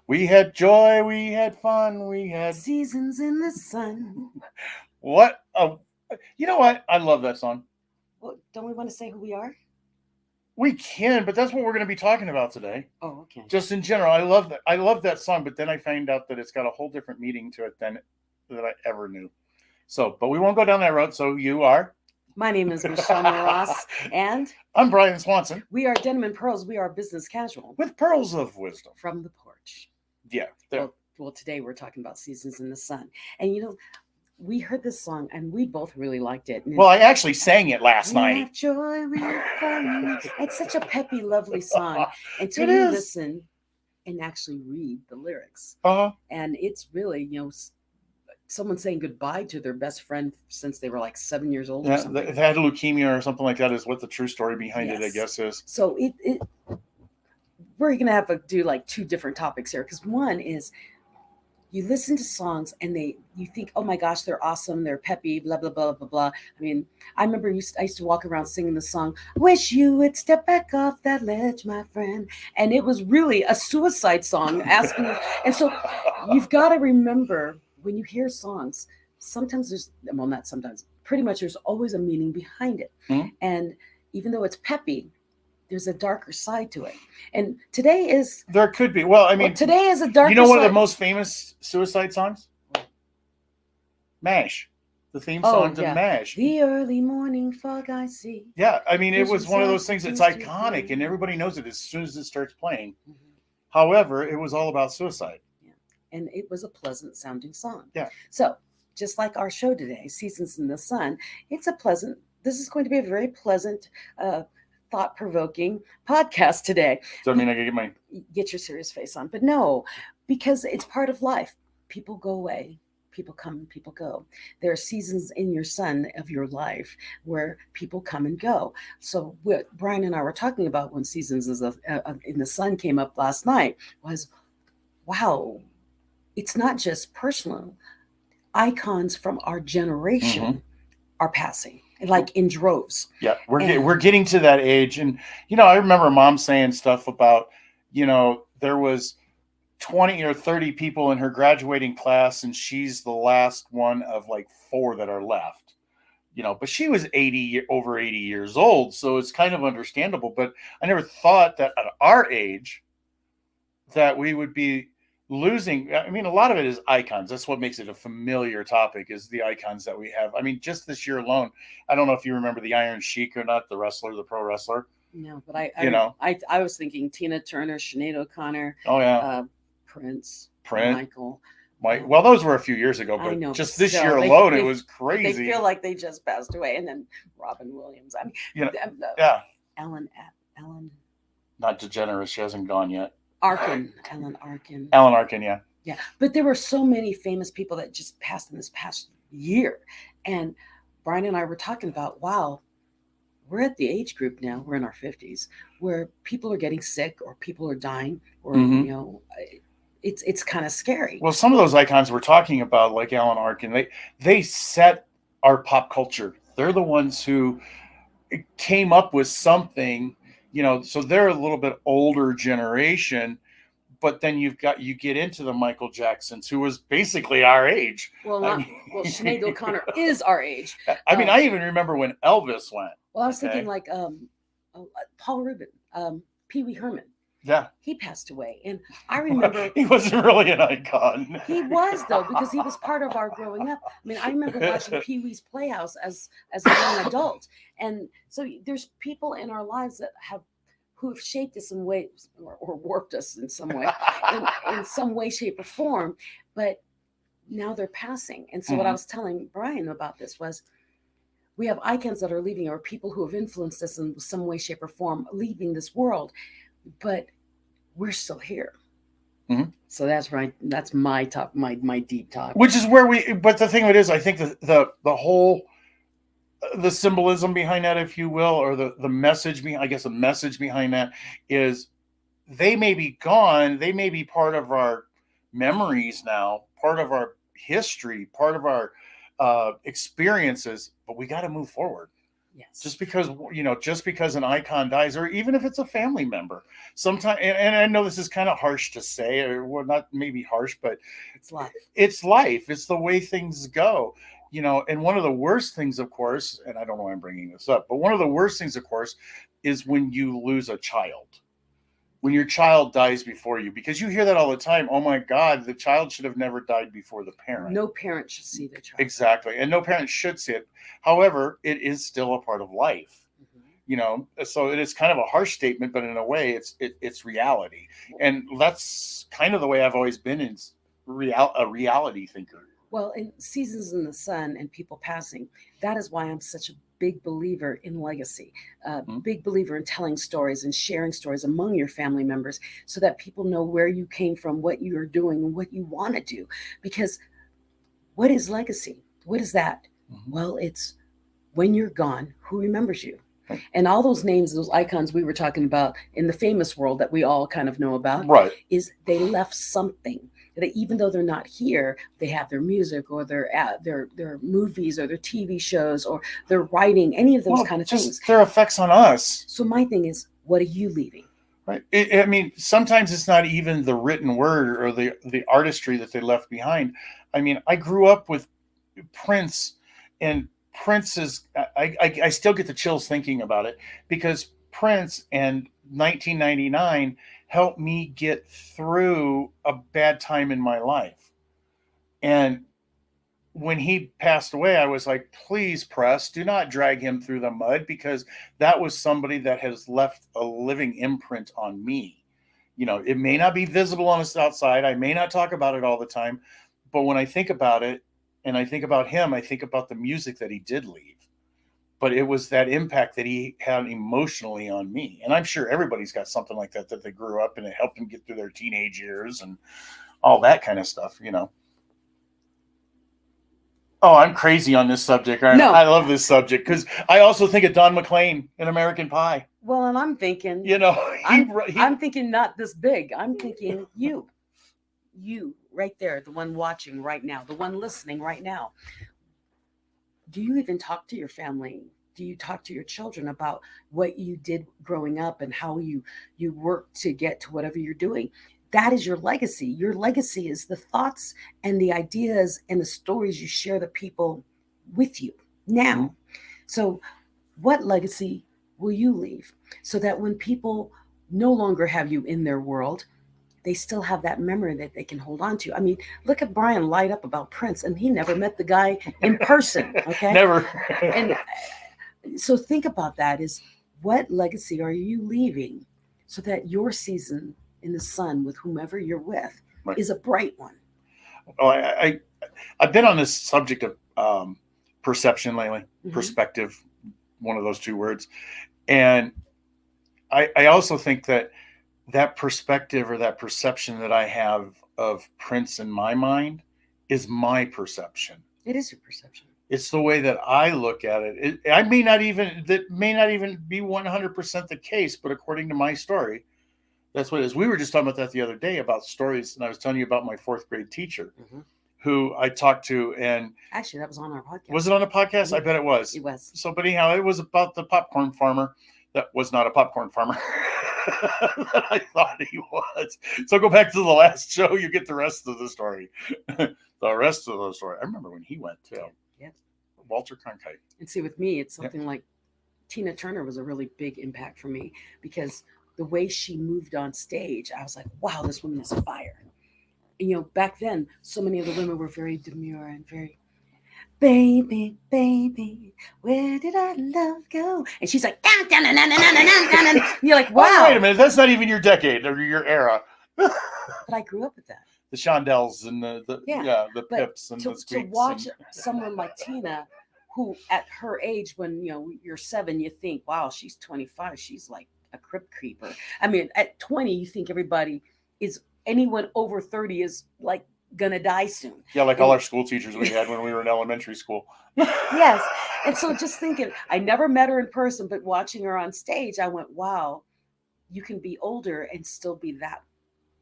We had joy, we had fun, we had Seasons in the sun. what? You know what? I love that song. Well, don't we want to say who we are? We can, but that's what we're going to be talking about today. Oh, okay. Just in general, I love that. I love that song, but then I find out that it's got a whole different meaning to it than that I ever knew. So, but we won't go down that road. So you are. My name is Michelle Ross, and I'm Brian Swanson we are Denim and Pearls. We are business casual with pearls of wisdom from the porch. Yeah. There. Well, today we're talking about Seasons in the Sun. And we heard this song and we both really liked it. And Well, I actually sang it last we night. have joy, we have fun. It's such a peppy, lovely song until It you is. listen and actually read the lyrics. Uh-huh. And it's really, someone saying goodbye to their best friend since they were like 7 years old or Yeah, something. they had leukemia or something like that is what the true story behind it, I Yes. guess, is. So we're going to have to do like two different topics here, because one is you listen to songs and you think, oh my gosh, they're awesome, they're peppy, blah blah blah blah blah. I mean, I remember I used to walk around singing the song, "Wish you would step back off that ledge, my friend," and it was really a suicide song asking. And so you've got to remember, when you hear songs, sometimes not sometimes, pretty much there's always a meaning behind it. Mhm. And even though it's peppy, there's a darker side to it. And today is There could be. Well, I mean, today is a darker You know one of side. the most famous suicide songs? MASH. The theme song to MASH. The early morning fog I see. Yeah, I mean, it was Visions one of of those things that's distant iconic, and rain. everybody knows it as soon as it starts playing. Mhm. However, it was all about suicide. And it was a pleasant sounding song. Yeah. So, just like our show today, Seasons in the Sun, this is going to be a very pleasant, thought-provoking podcast today. So, I mean, I can Get your serious face on. But no, because it's part of life. People go away. People come, people go. There are seasons in your sun of your life where people come and go. So what Brian and I were talking about when Seasons in the Sun came up last night was, wow, it's not just personal. Icons from our generation are passing, like in droves. Yeah, we're getting to that age, and I remember Mom saying stuff about, there was 20 or 30 people in her graduating class, and she's the last one of like 4 that are left. But she was over 80 years old, so it's kind of understandable. But I never thought that at our age that we would be losing. I mean, a lot of it is icons. That's what makes it a familiar topic, is the icons that we have. I mean, just this year alone, I don't know if you remember the Iron Sheik or not, the pro wrestler. No, but I was thinking Tina Turner, Sinead O'Connor. Oh yeah. Prince, Michael. Well, those were a few years ago, but just this year alone, it was crazy. They feel like they just passed away. And then Robin Williams. I mean, yeah. Ellen. Not DeGeneres. She hasn't gone yet. Ellen Arkin, yeah. Yeah, but there were so many famous people that just passed in this past year. And Brian and I were talking about, wow, we're at the age group now, we're in our 50s, where people are getting sick or people are dying, or, it's kind of scary. Well, some of those icons we're talking about, like Alan Arkin, they set our pop culture. They're the ones who came up with something, so they're a little bit older generation. But then you get into the Michael Jacksons, who was basically our age. Well, Sinead O'Connor is our age. I mean, I even remember when Elvis went. Well, I was thinking like Paul Rubin, Pee Wee Herman. Yeah, he passed away, and I remember he wasn't really an icon. He was, though, because he was part of our growing up. I mean, I remember watching Pee Wee's Playhouse as a young adult, and so there's people in our lives who have shaped us in ways or warped us in some way, in some way, shape, or form. But now they're passing, and so what I was telling Brian about this was, we have icons that are leaving, or people who have influenced us in some way, shape, or form, leaving this world, but we're still here. So that's right. That's my talk, my deep talk. Which is where but the thing of it is, I think the whole, the symbolism behind that, if you will, or the message behind, I guess the message behind that is, they may be gone. They may be part of our memories now, part of our history, part of our experiences, but we got to move forward. Yes. Just because, just because an icon dies, or even if it's a family member, sometimes, and I know this is kind of harsh to say, or well, not maybe harsh, but It's life. It's life. It's the way things go. And one of the worst things, of course, and I don't know why I'm bringing this up, but one of the worst things, of course, is when you lose a child, when your child dies before you, because you hear that all the time. Oh my God, the child should have never died before the parent. No parent should see their child. Exactly. And no parent should see it. However, it is still a part of life. So it is kind of a harsh statement, but in a way it's reality. And that's kind of the way I've always been, in a reality thinker. Well, in Seasons in the Sun and people passing, that is why I'm such a big believer in legacy, big believer in telling stories and sharing stories among your family members, so that people know where you came from, what you are doing, and what you want to do. Because what is legacy? What is that? Well, it's when you're gone, who remembers you? And all those names, those icons we were talking about in the famous world that we all kind of know about, Right. is they left something. That even though they're not here, they have their music or their movies or their TV shows or their writing, any of those kind of things. Their effects on us. So my thing is, what are you leaving? Right. I mean, sometimes it's not even the written word or the artistry that they left behind. I mean, I grew up with Prince, and Prince is, I still get the chills thinking about it, because Prince and 1999 helped me get through a bad time in my life. And when he passed away, I was like, please, press, do not drag him through the mud, because that was somebody that has left a living imprint on me. It may not be visible on the outside. I may not talk about it all the time, but when I think about it and I think about him, I think about the music that he did leave. But it was that impact that he had emotionally on me. And I'm sure everybody's got something like that they grew up and it helped them get through their teenage years and all that kind of stuff. Oh, I'm crazy on this subject. Right? No. I love this subject because I also think of Don McLean in American Pie. Well, and I'm thinking, I'm thinking not this big. I'm thinking you right there, the one watching right now, the one listening right now. Do you even talk to your family? Do you talk to your children about what you did growing up and how you worked to get to whatever you're doing? That is your legacy. Your legacy is the thoughts and the ideas and the stories you share the people with you now. Mm-hmm. So what legacy will you leave, so that when people no longer have you in their world, they still have that memory that they can hold on to? I mean, look at Brian light up about Prince, and he never met the guy in person. Okay. Never. And so think about that, is what legacy are you leaving, so that your season in the sun with whomever you're with is a bright one. Oh, I've been on this subject of perception lately, perspective, one of those two words. And I also think that perspective or that perception that I have of Prince in my mind is my perception. It is your perception. It's the way that I look at it. That may not even be 100% the case, but according to my story, that's what it is. We were just talking about that the other day, about stories, and I was telling you about my 4th grade teacher who I talked to, and actually that was on our podcast. Was it on a podcast? I bet it was. It was. So, but anyhow, it was about the popcorn farmer that was not a popcorn farmer that I thought he was. So go back to the last show, you get the rest of the story. The rest of the story. I remember when he went too. Yeah. Walter Cronkite. And see, with me, it's something like Tina Turner was a really big impact for me, because the way she moved on stage, I was like, wow, this woman is fire. And, back then, so many of the women were very demure and very, baby, baby, where did our love go? And she's like, dun, dun, dun, dun, dun, dun, dun, dun. And you're like, wow. Oh, wait a minute, that's not even your decade or your era. But I grew up with that. The Shondells and the Pips and the Squeaks. To watch someone like Tina, who at her age, when you're 7, you think, wow, she's 25, she's like a crypt creeper. I mean, at 20, you think anyone over 30 is like gonna die soon. Yeah, like all our school teachers we had when we were in elementary school. Yes. And so just thinking, I never met her in person, but watching her on stage, I went, wow, you can be older and still be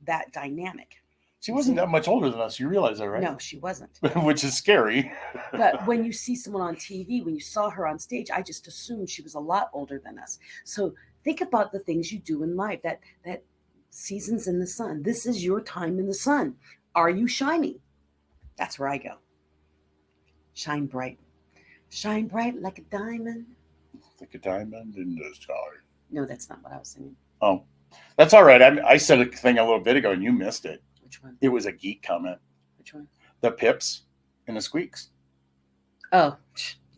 that dynamic. She wasn't that much older than us. You realize that, right? No, she wasn't. Which is scary. But when you see someone on TV, when you saw her on stage, I just assumed she was a lot older than us. So think about the things you do in life. That seasons in the sun. This is your time in the sun. Are you shining? That's where I go. Shine bright. Shine bright like a diamond. Like a diamond in the sky. No, that's not what I was singing. Oh, that's all right. I said a thing a little bit ago and you missed it. Which one? It was a geek comment. Which one? The Pips and the Squeaks. Oh,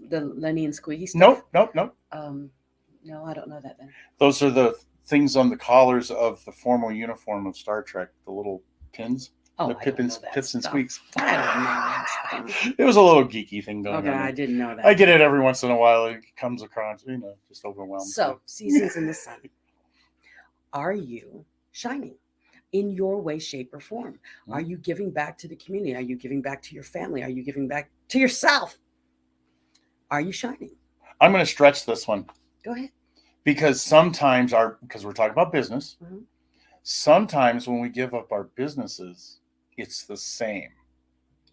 the Lenny and Squeaky stuff? Nope. No, I don't know that then. Those are the things on the collars of the formal uniform of Star Trek. The little pins. Oh, The Pips and Squeaks. I don't know that stuff. It was a little geeky thing going Okay, on. I didn't know that. I get it every once in a while. It comes across, just overwhelmed. So, seasons in the sun. Are you shining in your way, shape, or form? Are you giving back to the community? Are you giving back to your family? Are you giving back to yourself? Are you shining? I'm going to stretch this one. Go ahead. Because sometimes because we're talking about business, Mhm. sometimes when we give up our businesses, it's the same.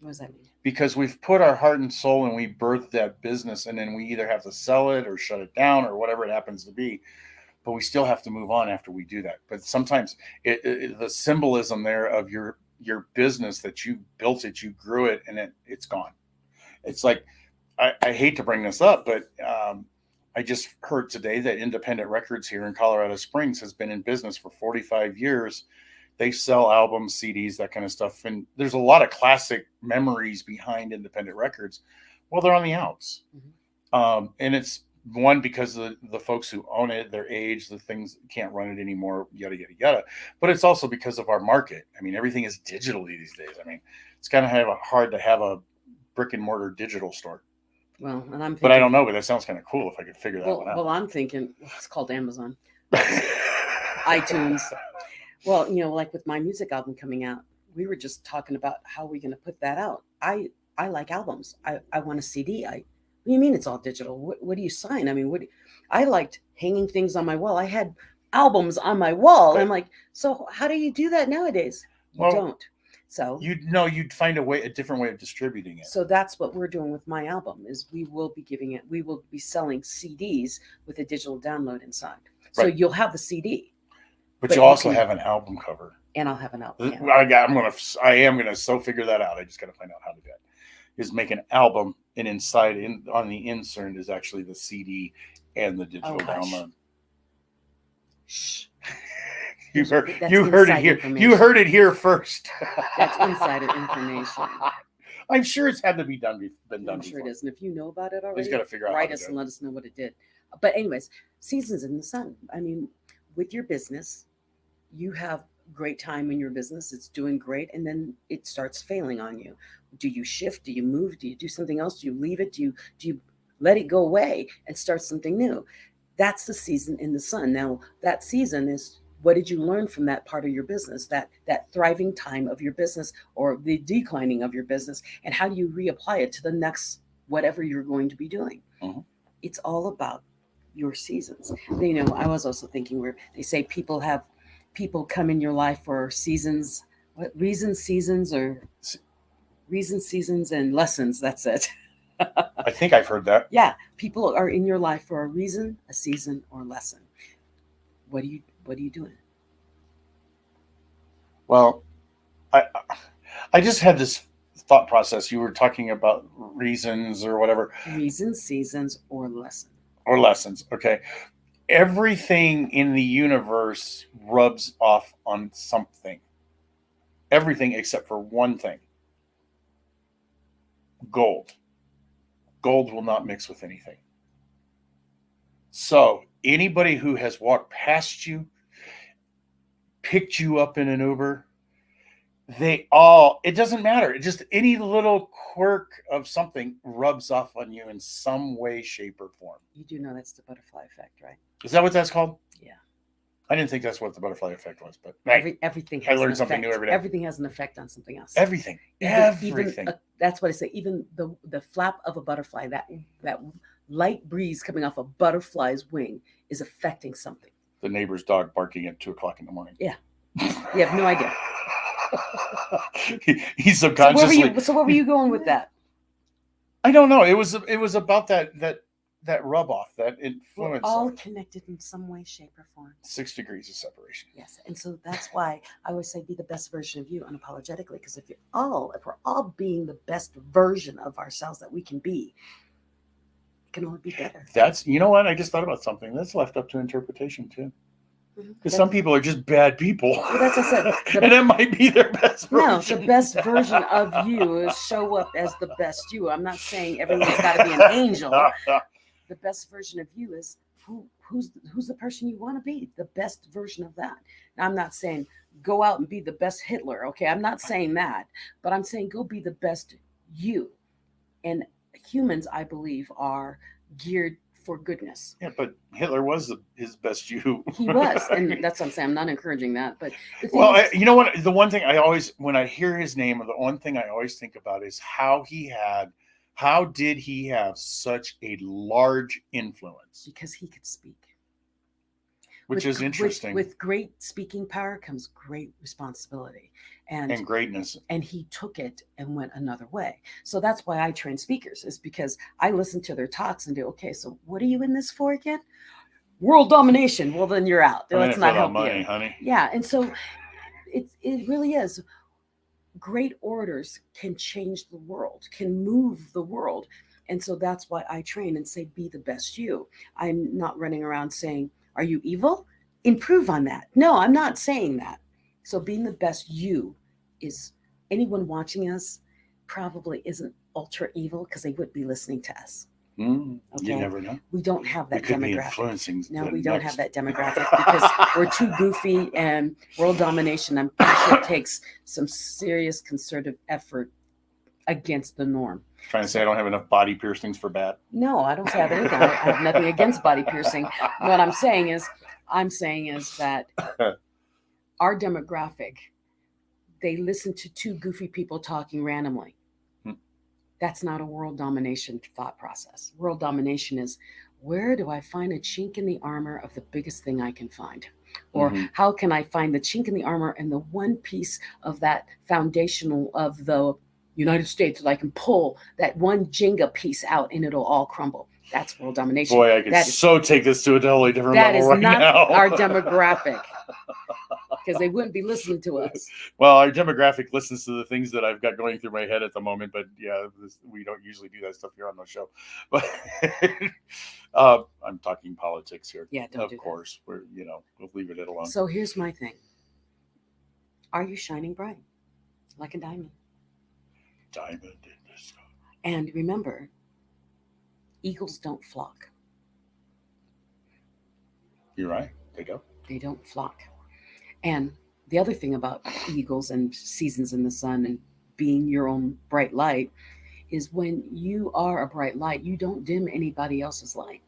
What does that mean? Because we've put our heart and soul and we birthed that business, and then we either have to sell it or shut it down or whatever it happens to be. But we still have to move on after we do that. But sometimes the symbolism there of your business, that you built it, you grew it, and it's gone. It's like, I hate to bring this up, but I just heard today that Independent Records here in Colorado Springs has been in business for 45 years. They sell albums, CDs, that kind of stuff. And there's a lot of classic memories behind Independent Records. Well, they're on the outs. Mm-hmm. And it's one, because of the folks who own it, their age, the things can't run it anymore, yada, yada, yada. But it's also because of our market. I mean, everything is digital these days. I mean, it's kind of hard to have a brick and mortar digital store. Well, and I'm thinking, but I don't know, but that sounds kind of cool if I could figure that one out. Well, I'm thinking, it's called Amazon. iTunes. Well, like with my music album coming out, we were just talking about how we're going to put that out. I like albums. I want a CD. What do you mean it's all digital? What do you sign? I mean, I liked hanging things on my wall. I had albums on my wall. Right. And I'm like, so how do you do that nowadays? You don't. So you'd find a different way of distributing it. So that's what we're doing with my album, is we will be selling CDs with a digital download inside. So you'll have the CD. But you'll also have an album cover. And I'll have an album. Yeah. I am gonna so figure that out. I just gotta find out how to do it. Is make an album, and inside on the insert is actually the CD and the digital download. Shh. You heard it here. You heard it here first. That's insider information. I'm sure it's had to be done. I'm sure it is. And if you know about it already, he's got to figure out. Write us and let us know what it did. But anyways, seasons in the sun. I mean, with your business, you have great time in your business. It's doing great, and then it starts failing on you. Do you shift? Do you move? Do you do something else? Do you leave it? Do you let it go away and start something new? That's the season in the sun. Now, that season is, what did you learn from that part of your business, that thriving time of your business, or the declining of your business, and how do you reapply it to the next whatever you're going to be doing? Mm-hmm. It's all about your seasons. I was also thinking where they say people come in your life for seasons. What reasons, seasons, and lessons. That's it. I think I've heard that. Yeah, people are in your life for a reason, a season, or lesson. What are you doing? Well, I just had this thought process. You were talking about reasons or whatever. Reasons, seasons, or lessons. Or lessons. Okay. Everything in the universe rubs off on something. Everything except for one thing. Gold. Gold will not mix with anything. So anybody who has walked past you, picked you up in an Uber, it doesn't matter. Just any little quirk of something rubs off on you in some way, shape, or form. You do know that's the butterfly effect, right? Is that what that's called? Yeah. I didn't think that's what the butterfly effect was, but everything has I learn something new every day. Everything has an effect on something else. Everything. That's what I say. Even the flap of a butterfly, that light breeze coming off a butterfly's wing is affecting something. The neighbor's dog barking at 2:00 in the morning. Yeah. You have no idea. he subconsciously. So where were you going with that? I don't know. It was about that rub off, that We're influence. all connected in some way, shape, or form. 6 degrees of separation. Yes, and so that's why I always say be the best version of you unapologetically. Because if we're all being the best version of ourselves that we can be, it can only be better. That's, you know what? I just thought about something that's left up to interpretation too. Mhm. Because some people are just bad people. Well, that's what I said. And it might be their best No, version. the best version of you is show up as the best you. I'm not saying everyone's got to be an angel. The best version of you is who's the person you want to be, the best version of that. Now, I'm not saying go out and be the best Hitler, okay? I'm not saying that, but I'm saying go be the best you. And humans, I believe, are geared for goodness. Yeah, but Hitler was his best you. He was, and that's what I'm saying. I'm not encouraging that, but the thing Well, is, you know what? The one thing I always, when I hear his name, the one thing I always think about is how did he have such a large influence? because he could speak. Which is interesting. With great speaking power comes great responsibility and greatness. And he took it and went another way. So that's why I train speakers, is because I listen to their talks and do, okay, so what are you in this for again? World domination. Well, then you're out. Let's not help money, you. Honey. Yeah. And so it really is. Great orators can change the world, can move the world. And so that's why I train and say, be the best you. I'm not running around saying, are you evil? Improve on that. No, I'm not saying that. So being the best you is, anyone watching us probably isn't ultra evil because they would be listening to us. Okay? You never know. We don't have that could demographic. Be influencing. No, we don't have that demographic because we're too goofy, and world domination, I'm pretty sure, takes some serious concerted effort against the norm. Trying to say I don't have enough body piercings for bad? No, I don't have anything. I have nothing against body piercing. What I'm saying is that our demographic, they listen to two goofy people talking randomly. That's not a world domination thought process. World domination is, where do I find a chink in the armor of the biggest thing I can find? Or how can I find the chink in the armor and the one piece of that foundational of the United States that I can pull that one Jenga piece out and it'll all crumble. That's world domination. Boy, I could take this to a totally different level right now. That is not our demographic, because they wouldn't be listening to us. Well, our demographic listens to the things that I've got going through my head at the moment, but yeah, we don't usually do that stuff here on the show. But I'm talking politics here. Yeah, of course. We'll leave it alone. So here's my thing. Are you shining bright like a diamond? Diamond in the sky. And remember, eagles don't flock. You're right. They don't. They don't flock. And the other thing about eagles and seasons in the sun and being your own bright light is, when you are a bright light, you don't dim anybody else's light.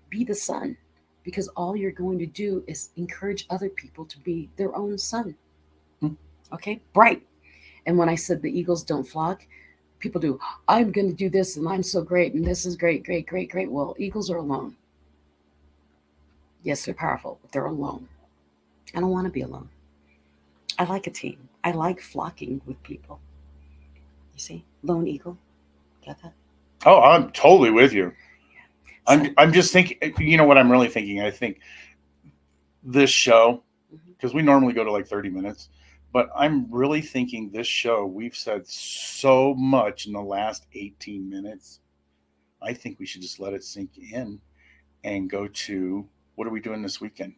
Be the sun, because all you're going to do is encourage other people to be their own sun. Okay? Bright. And when I said the eagles don't flock, people do, I'm going to do this and I'm so great and this is great, great, great, great. Well, eagles are alone. Yes, they're powerful, but they're alone. I don't want to be alone. I like a team. I like flocking with people. You see? Lone eagle. Got that? Oh, I'm totally with you. Yeah. So, I'm just thinking, you know what I'm really thinking? I think this show, because we normally go to like 30 minutes, but I'm really thinking this show, we've said so much in the last 18 minutes. I think we should just let it sink in and go to, what are we doing next weekend?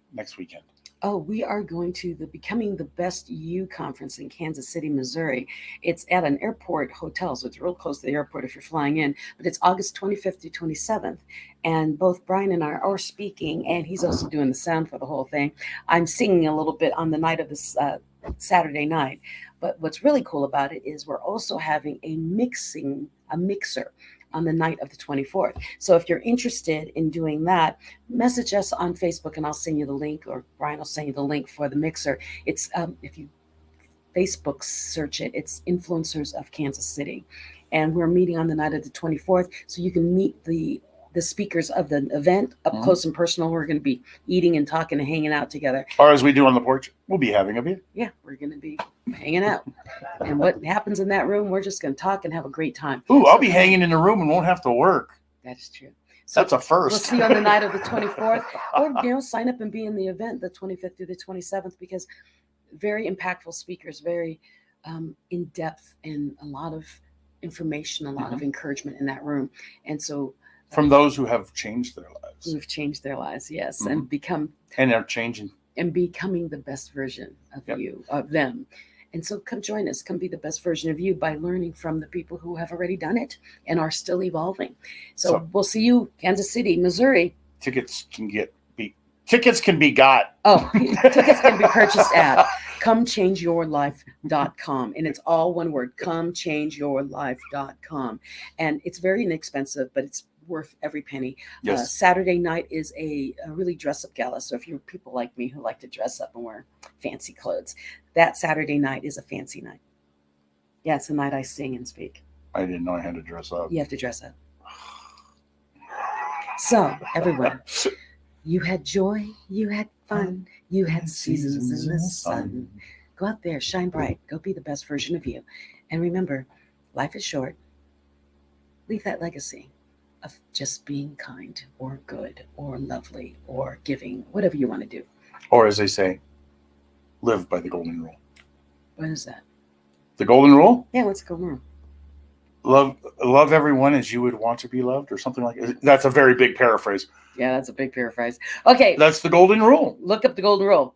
Oh, we are going to the Becoming the Best You conference in Kansas City, Missouri. It's at an airport hotel, so it's real close to the airport if you're flying in. But it's August 25th to 27th. And both Brian and I are speaking, and he's also doing the sound for the whole thing. I'm singing a little bit on the night of this Saturday night. But what's really cool about it is we're also having a mixer on the night of the 24th. So if you're interested in doing that, message us on Facebook and I'll send you the link, or Brian will send you the link for the mixer. It's if you Facebook search it, it's Influencers of Kansas City. And we're meeting on the night of the 24th, so you can meet the speakers of the event up close and personal. We're going to be eating and talking and hanging out together. Or as we do on the porch, we'll be having a beer. Yeah, we're going to be hanging out. And what happens in that room, we're just going to talk and have a great time. Ooh, I'll be hanging in the room and won't have to work. That is true. So That's a first. we'll see you on the night of the 24th, or sign up and be in the event the 25th through the 27th, because very impactful speakers, very in depth, and a lot of information, a lot of encouragement in that room. And so from those who have changed their lives, who've changed their lives, yes, and are changing and becoming the best version of you, of them. And so come join us. Come be the best version of you by learning from the people who have already done it and are still evolving. So we'll see you, Kansas City, Missouri. Tickets can be got. Oh, tickets can be purchased at comechangeyourlife.com. And it's all one word, comechangeyourlife.com. And it's very inexpensive, but it's worth every penny. Yes. Saturday night is a really dress-up gala. So if you're people like me who like to dress up and wear fancy clothes, that Saturday night is a fancy night. Yeah, it's the night I sing and speak. I didn't know I had to dress up. You have to dress up. So, everyone, you had joy, you had fun, you had seasons in the sun. Go out there, shine bright, go be the best version of you. And remember, life is short. Leave that legacy of just being kind or good or lovely or giving, whatever you want to do. Or as they say, live by the golden rule. What is that? The golden rule? Yeah, what's the golden rule? Love everyone as you would want to be loved, or something like that. That's a very big paraphrase. Yeah, that's a big paraphrase. Okay. That's the golden rule. Look up the golden rule.